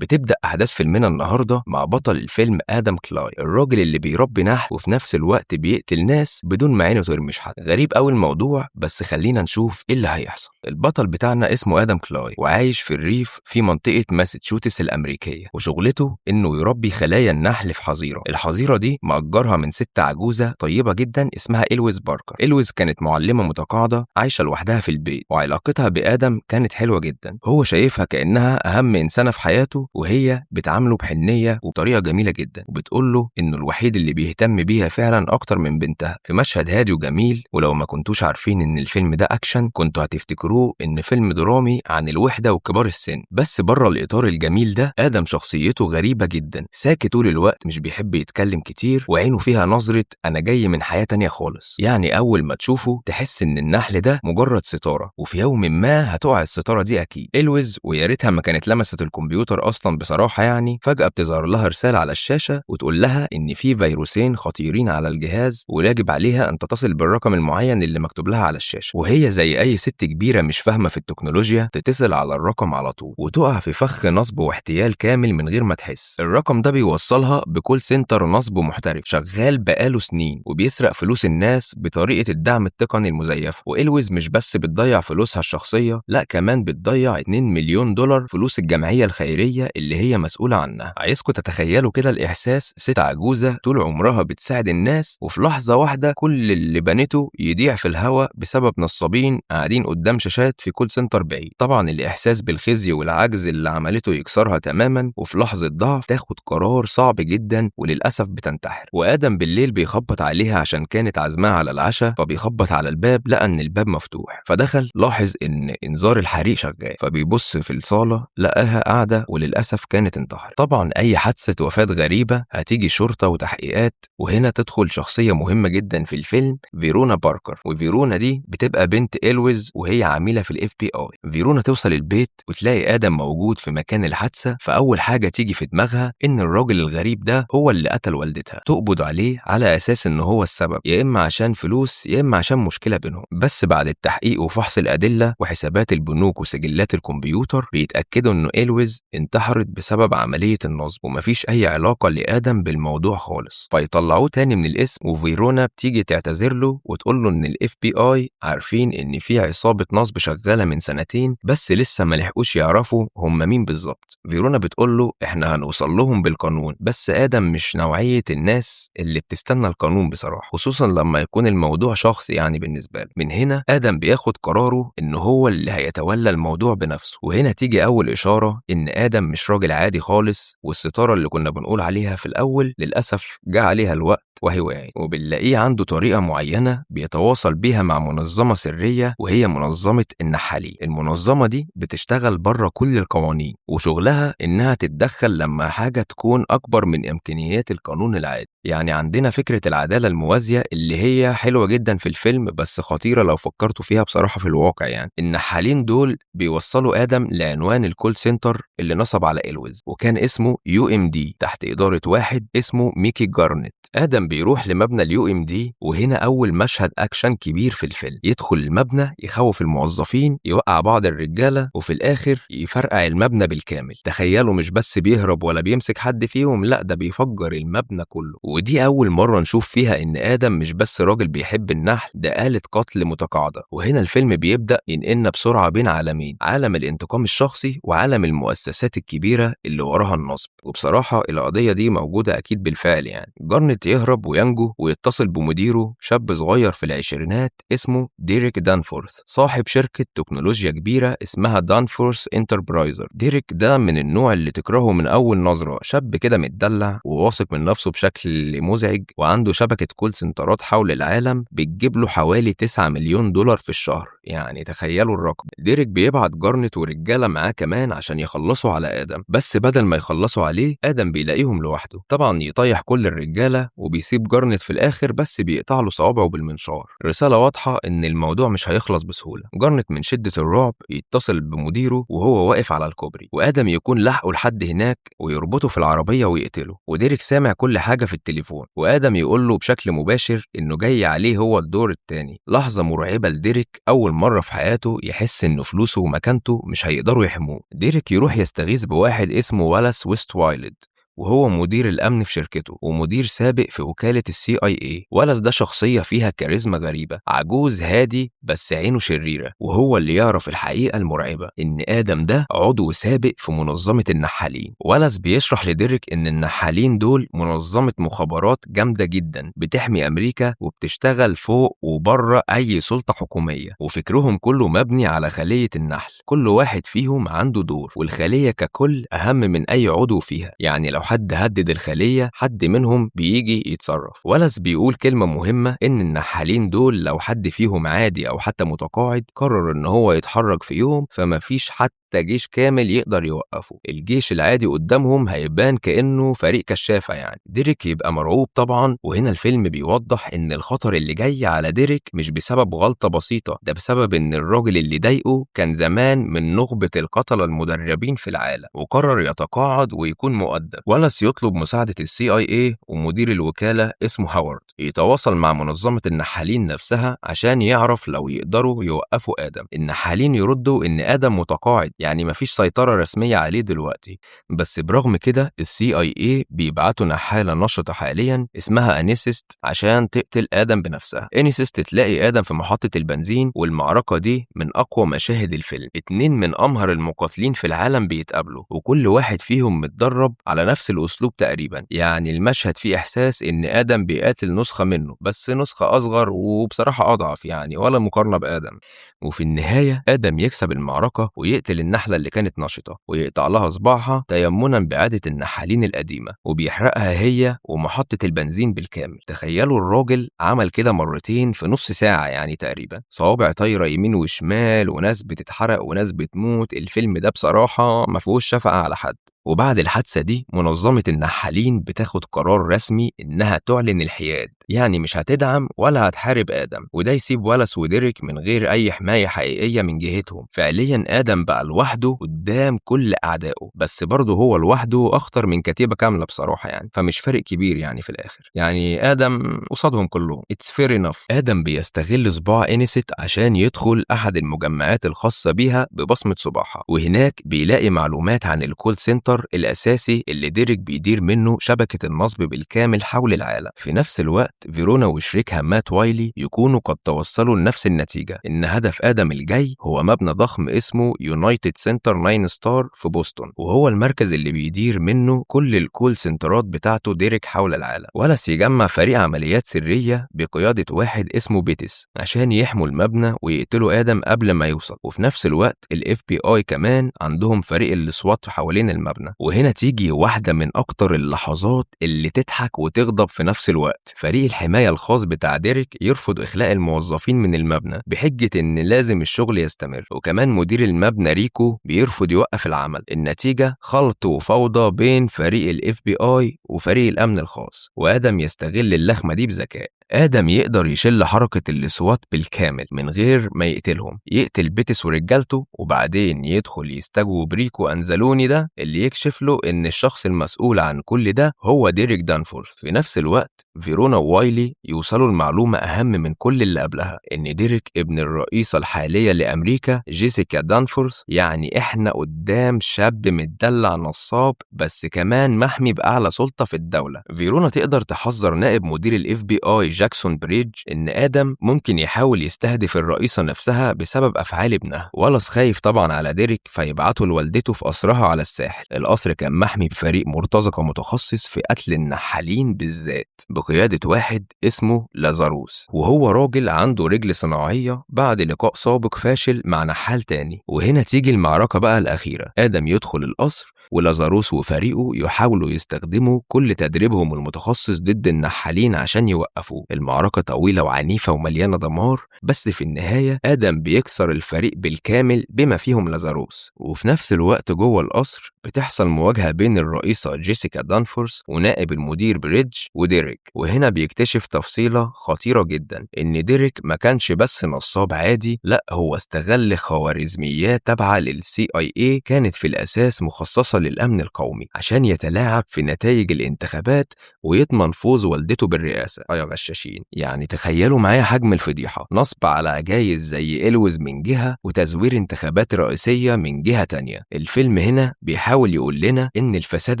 بتبدأ أحداث فيلمنا النهاردة مع بطل الفيلم آدم كلاي، الراجل اللي بيربي نحل وفي نفس الوقت بيقتل ناس بدون ما عينه ترمش حد. غريب أوي الموضوع، بس خلينا نشوف إيه اللي هيحصل. البطل بتاعنا اسمه آدم كلاي وعايش في الريف في منطقة ماساتشوستس الأمريكية، وشغلته إنه يربي خلايا النحل في حظيرة. الحظيرة دي مأجرها من ست عجوزة طيبة جدا اسمها إلويز باركر. إلويز كانت معلمة متقاعدة عايشة لوحدها في البيت، وعلاقتها بآدم كانت حلوة جدا. هو شايفها كأنها أهم إنسانة في حياته، وهي بتعامله بحنية وبطريقة جميلة جدا، وبتقوله إنه الوحيد اللي بيهتم بيها فعلا أكتر من بنتها. في مشهد هادي وجميل، ولو ما كنتوش عارفين إن الفيلم ده أكشن كنتوا هتفتكروه إن فيلم درامي عن الوحدة وكبار السن. بس بره الإطار الجميل ده، آدم شخصيته غريبة جدا، ساكت طول الوقت، مش بيحب يتكلم كتير، وعينه فيها نظرة أنا جاي من حياة تانية خالص. يعني أول ما تشوفه تحس إن النحل ده مجرد ستارة، وفي يوم ما هتقع الستارة دي أكيد. إلويز ويا ريتها ما كانت لمست الكمبيوتر أصلا بصراحة، يعني فجأة بتظهر لها رسالة على الشاشة وتقول لها إن في فيروسين خطيرين على الجهاز، ويجب عليها أن تتصل بالرقم المعين اللي مكتوب لها على الشاشة. وهي زي أي ست كبيرة مش فاهمة في التكنولوجيا تتصل على الرقم على طول، وتقع في فخ نصب واحتيال كامل من غير ما تحس. الرقم ده بيوصلها بكول سنتر نصب محترف شغال بقاله سنين، وبيسرق فلوس الناس بطريقة الدعم التقني المزيفة. وإلويز مش بس بتضيع فلوسها الشخصية، لا كمان بتضيع 2 مليون دولار فلوس الجمعية الخيرية اللي هي مسؤولة عنها. عايزكم تتخيلوا كده الإحساس، ست عجوزة طول عمرها بتساعد الناس، وفي لحظة واحدة كل اللي بنته يضيع في الهواء بسبب نصابين قاعدين قدام شاشات في كول سنتر بعيد. طبعا الإحساس بالخزي والعجز اللي عملته يكسرها تماما، وفي لحظة ضعف تاخد قرار صعب جدا وللأسف بتنتحر. وآدم بالليل بيخبط عليها عشان كانت عازماه على العشاء، فبيخبط على الباب لقى إن الباب مفتوح، فدخل لاحظ إن إنذار الحريق شغال، فبيبص في الصالة لقاها قاعدة وللأسف كانت انتحرت. طبعا أي حادثة وفاة غريبة هتيجي شرطة وتحقيقات، وهنا تدخل شخصية مهمة جدا في الفيلم، فيرونا باركر. وفيرونا دي بتبقى بنت إلويز وهي عاملة في الاف بي اي. فيرونا توصل البيت وتلاقي آدم موجود في مكان الحادثة، فأول حاجة تيجي في دماغها إن الراجل الغريب ده هو اللي قتل والدتها، تقبض عليه على أساس إن هو السبب، يا إما عشان فلوس يا إما عشان مشكلة بينهم. بس بعد التحقيق وفحص الأدلة وحسابات البنوك وسجلات الكمبيوتر بيتأكدوا إنه إلويز انتحرت بسبب عملية النصب، ومفيش أي علاقة لآدم بالموضوع خالص. فيطلعوه تاني من الاسم، وفيرونا بتيجي تعتذر له وتقول له إن الاف بي اي عارفين إن في عصابة نصب شغالة من سنتين، بس لسه ما لحقوش يعرفوا هم مين بالظبط. فيرونا بتقول له إحنا هنوصل لهم بالقانون، بس آدم مش نوعية الناس اللي بتستنى القانون بصراحة، خصوصا لما يكون الموضوع شخصي يعني بالنسبة له. من هنا آدم بياخد قراره إن هو اللي هيتولى الموضوع بنفسه. وهنا تيجي أول إشارة إن آدم مش راجل عادي خالص، والستارة اللي كنا بنقول عليها في الأول للأسف جه عليها الوقت وهي وقعت. وبنلاقيه عنده طريقة معينة بيتواصل بيها مع منظمة سرية، وهي منظمة النحالين. المنظمة دي بتشتغل بره كل القوانين، وشغلها إنها تتدخل لما حاجة تكون أكبر من إمكانيات القانون العادي. يعني عندنا فكرة العدالة الموازية اللي هي حلوة جدا في الفيلم، بس خطيرة لو فكرتوا فيها بصراحة في الواقع. يعني النحالين دول بيوصلوا آدم لعنوان الكول سنتر اللي نصب على إلويز، وكان اسمه يو ام دي تحت إدارة واحد اسمه ميكي جارنت. آدم بيروح لمبنى اليو ام دي، وهنا أول مشهد أكشن كبير في الفيلم. يدخل المبنى يخوف الموظفين، يوقع بعض الرجالة، وفي الآخر يفرقع المبنى بالكامل. تخيلوا مش بس بيهرب ولا بيمسك حد فيهم، لا ده بيفجر المبنى كله. ودي أول مرة نشوف فيها إن آدم مش بس راجل بيحب النحل، ده آلة قتل متقاعدة. وهنا الفيلم بيبدأ ينقلنا بسرعة بين عالمين، عالم الانتقام الشخصي وعالم المؤسسات الكبيرة اللي وراها النصب. وبصراحة القضية دي موجودة أكيد بالفعل. يعني جارنت يهرب وينجو ويتصل بمديره، شاب صغير في العشرينات اسمه ديريك دانفورث، صاحب شركة تكنولوجيا كبيرة اسمها دانفورث انتربرايزر. ديريك ده من النوع اللي تكرهه من أول نظرة، شاب كده متدلع وواثق من نفسه بشكل مزعج، وعنده شبكة كول سنترات حول العالم بتجيب له حوالي 9 مليون دولار في الشهر. يعني تخيلوا الرقم. ديريك بيبعت جارنت ورجالة معاه كمان عشان يخلصوا على آدم، بس بدل ما يخلصوا عليه آدم بيلاقيهم لوحده. طبعا يطيح كل الرجالة وبيسيب جارنت في الآخر، بس بيقطع له صوابعه بالمنشار. رسالة واضحة إن الموضوع مش هيخلص بسهولة. جارنت من شدة الرعب يتصل بمديره وهو واقف على الكوبري، وآدم يكون لحقه لحد هناك ويربطه في العربية ويقتله. وديريك سامع كل حاجة في التليفون، وآدم يقول له بشكل مباشر إنه جاي عليه هو الدور التاني. لحظة مرعبة لديريك، أول مرة في حياته يحس إنه فلوسه ومكانته مش هيقدروا يحموه. ديريك يروح يستغيث بواحد اسمه والاس ويستوايلد، وهو مدير الأمن في شركته ومدير سابق في وكالة CIA. والاس ده شخصية فيها كاريزما غريبة، عجوز هادي بس عينه شريرة، وهو اللي يعرف الحقيقة المرعبة إن آدم ده عضو سابق في منظمة النحالين. والاس بيشرح لديريك إن النحالين دول منظمة مخابرات جامدة جدا بتحمي أمريكا وبتشتغل فوق وبره أي سلطة حكومية، وفكرهم كله مبني على خلية النحل. كل واحد فيهم عنده دور، والخلية ككل أهم من أي عضو فيها. يعني لو حد هدد الخلية، حد منهم بيجي يتصرف. والاس بيقول كلمة مهمة، إن النحالين دول لو حد فيهم عادي أو حتى متقاعد قرر إن هو يتحرك في يوم، فما فيش حتى جيش كامل يقدر يوقفه. الجيش العادي قدامهم هيبان كأنه فريق كشافة يعني. ديريك يبقى مرعوب طبعا، وهنا الفيلم بيوضح إن الخطر اللي جاي على ديريك مش بسبب غلطة بسيطة، ده بسبب إن الراجل اللي ضايقه كان زمان من نخبة القتلة المدربين في العالم، وقرر يتقاعد ويكون مؤدب. والاس يطلب مساعدة CIA، ومدير الوكالة اسمه هاورد يتواصل مع منظمة النحالين نفسها عشان يعرف لو يقدروا يوقفوا آدم. النحالين يردوا إن آدم متقاعد، يعني مفيش سيطرة رسمية عليه دلوقتي. بس برغم كده CIA بيبعتوا نحالة نشطة حاليا اسمها أنيسيست عشان تقتل آدم بنفسها. أنيسيست تلاقي آدم في محطة البنزين، والمعركة دي من أقوى مشاهد الفيلم. 2 من أمهر المقاتلين في العالم بيتقابلوا، وكل واحد فيهم متدرب على نفس الأسلوب تقريبا. يعني المشهد فيه إحساس إن آدم بيقاتل نسخة منه، بس نسخة أصغر وبصراحة أضعف يعني، ولا مقارنة بآدم. وفي النهاية آدم يكسب المعركة ويقتل النحلة اللي كانت نشطة، ويقطع لها صباعها تيمنا بعادة النحالين القديمة، وبيحرقها هي ومحطة البنزين بالكامل. تخيلوا الراجل عمل كده مرتين في نص ساعة يعني تقريبا، صوابع طايرة يمين وشمال، وناس بتتحرق وناس بتموت. الفيلم ده بصراحة ما فيهوش شفقة على حد. وبعد الحادثة دي منظمة النحالين بتاخد قرار رسمي إنها تعلن الحياد، يعني مش هتدعم ولا هتحارب آدم، وده يسيب والاس وديريك من غير أي حماية حقيقية من جهتهم. فعليا آدم بقى لوحده قدام كل أعدائه، بس برضه هو لوحده أخطر من كتيبة كاملة بصراحة يعني، فمش فارق كبير يعني في الآخر. يعني آدم قصادهم كلهم. It's fair enough. آدم بيستغل صباع إنيسيت عشان يدخل أحد المجمعات الخاصة بيها ببصمة صباعها، وهناك بيلاقي معلومات عن الكول سنتر الأساسي اللي ديريك بيدير منه شبكة النصب بالكامل حول العالم. في نفس الوقت فيرونا وشريكها مات وايلي يكونوا قد توصلوا لنفس النتيجة، إن هدف آدم الجاي هو مبنى ضخم اسمه يونايتد سنتر 9 ستار في بوسطن، وهو المركز اللي بيدير منه كل الكول سنترات بتاعته ديريك حول العالم. والاس يجمع فريق عمليات سرية بقيادة واحد اسمه بيتس عشان يحموا المبنى ويقتلوا آدم قبل ما يوصل. وفي نفس الوقت FBI كمان عندهم فريق السوات حوالين المبنى. وهنا تيجي واحدة من أكتر اللحظات اللي تضحك وتغضب في نفس الوقت. فريق الحماية الخاص بتاع ديريك يرفض إخلاء الموظفين من المبنى بحجة إن لازم الشغل يستمر، وكمان مدير المبنى ريكو بيرفض يوقف العمل. النتيجة خلط وفوضى بين فريق FBI وفريق الأمن الخاص، وآدم يستغل اللخمة دي بذكاء. آدم يقدر يشل حركة السوات بالكامل من غير ما يقتلهم، يقتل بيتس ورجالته، وبعدين يدخل يستجوب ريكو أنزلوني ده اللي يكشف له إن الشخص المسؤول عن كل ده هو ديريك دانفورث. في نفس الوقت فيرونا ووايلي يوصلوا المعلومة أهم من كل اللي قبلها، إن ديريك ابن الرئيسة الحالية لأمريكا جيسيكا دانفورث. يعني إحنا قدام شاب متدلع نصاب، بس كمان محمي بأعلى سلطة في الدولة. فيرونا تقدر تحذر نائب مدير FBI جاكسون بريدج إن آدم ممكن يحاول يستهدف الرئيسة نفسها بسبب أفعال ابنها. والاس خايف طبعا على ديريك، فيبعته لوالدته في قصرها على الساحل. القصر كان محمي بفريق مرتزقة متخصص في قتل النحالين بالذات بقيادة واحد اسمه لازاروس، وهو راجل عنده رجل صناعية بعد لقاء سابق فاشل مع نحال تاني. وهنا تيجي المعركة بقى الأخيرة. آدم يدخل القصر، ولازاروس وفريقه يحاولوا يستخدموا كل تدريبهم المتخصص ضد النحالين عشان يوقفوه. المعركة طويلة وعنيفة ومليانة دمار، بس في النهاية آدم بيكسر الفريق بالكامل بما فيهم لازاروس. وفي نفس الوقت جوه القصر بتحصل مواجهة بين الرئيسة جيسيكا دانفورث ونائب المدير بريدج وديريك. وهنا بيكتشف تفصيلة خطيرة جدا، إن ديريك ما كانش بس نصاب عادي، لأ هو استغل خوارزميات تابعة للCIA كانت في الأساس مخصصة وصل للأمن القومي عشان يتلاعب في نتائج الانتخابات ويضمن فوز والدته بالرئاسة. يا غشاشين، يعني تخيلوا معايا حجم الفضيحة، نصب على جايز زي إلوز من جهة وتزوير انتخابات رئيسية من جهة تانية. الفيلم هنا بيحاول يقول لنا إن الفساد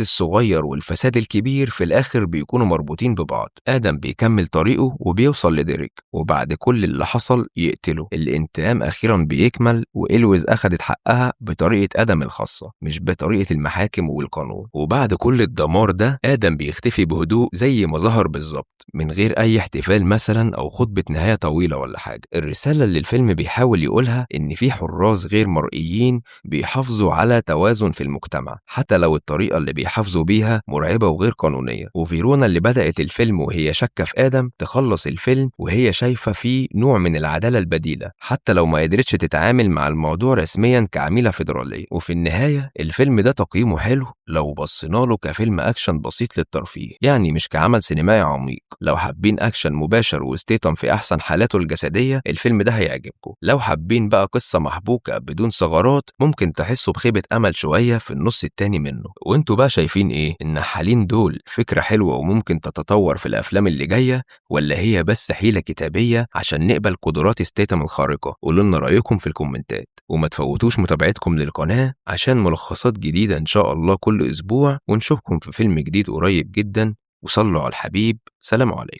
الصغير والفساد الكبير في الآخر بيكونوا مربوطين ببعض. آدم بيكمل طريقه وبيوصل لديريك، وبعد كل اللي حصل يقتله. الانتقام أخيرا بيكمل، وإلوز أخدت حقها بطريقة آدم الخاصة مش بطريقة المحاكم والقانون. وبعد كل الدمار ده آدم بيختفي بهدوء زي ما ظهر بالظبط، من غير أي احتفال مثلا أو خطبة نهاية طويلة ولا حاجة. الرسالة اللي الفيلم بيحاول يقولها إن في حراس غير مرئيين بيحافظوا على توازن في المجتمع، حتى لو الطريقة اللي بيحافظوا بيها مرعبة وغير قانونية. وفيرونا اللي بدأت الفيلم وهي شاكة في آدم تخلص الفيلم وهي شايفة فيه نوع من العدالة البديلة، حتى لو ما قدرتش تتعامل مع الموضوع رسميا كعميلة فيدرالية. وفي النهاية الفيلم ده تقييمه حلو لو بصينا له كفيلم أكشن بسيط للترفيه، يعني مش كعمل سينمائي عميق. لو حابين أكشن مباشر وستيتم في أحسن حالاته الجسدية الفيلم ده هيعجبكم. لو حابين بقى قصة محبوكة بدون ثغرات ممكن تحسوا بخيبة أمل شوية في النص التاني منه. وانتوا بقى شايفين ايه؟ النحالين دول فكرة حلوة وممكن تتطور في الأفلام اللي جاية، ولا هي بس حيلة كتابية عشان نقبل قدرات ستيتم الخارقة؟ قولوا لنا رأيكم في الكومنتات، وما تفوتوش متابعتكم للقناة عشان ملخصات جديدة إن شاء الله كل أسبوع، ونشوفكم في فيلم جديد قريب جدا. وصلوا على الحبيب. سلام عليكم.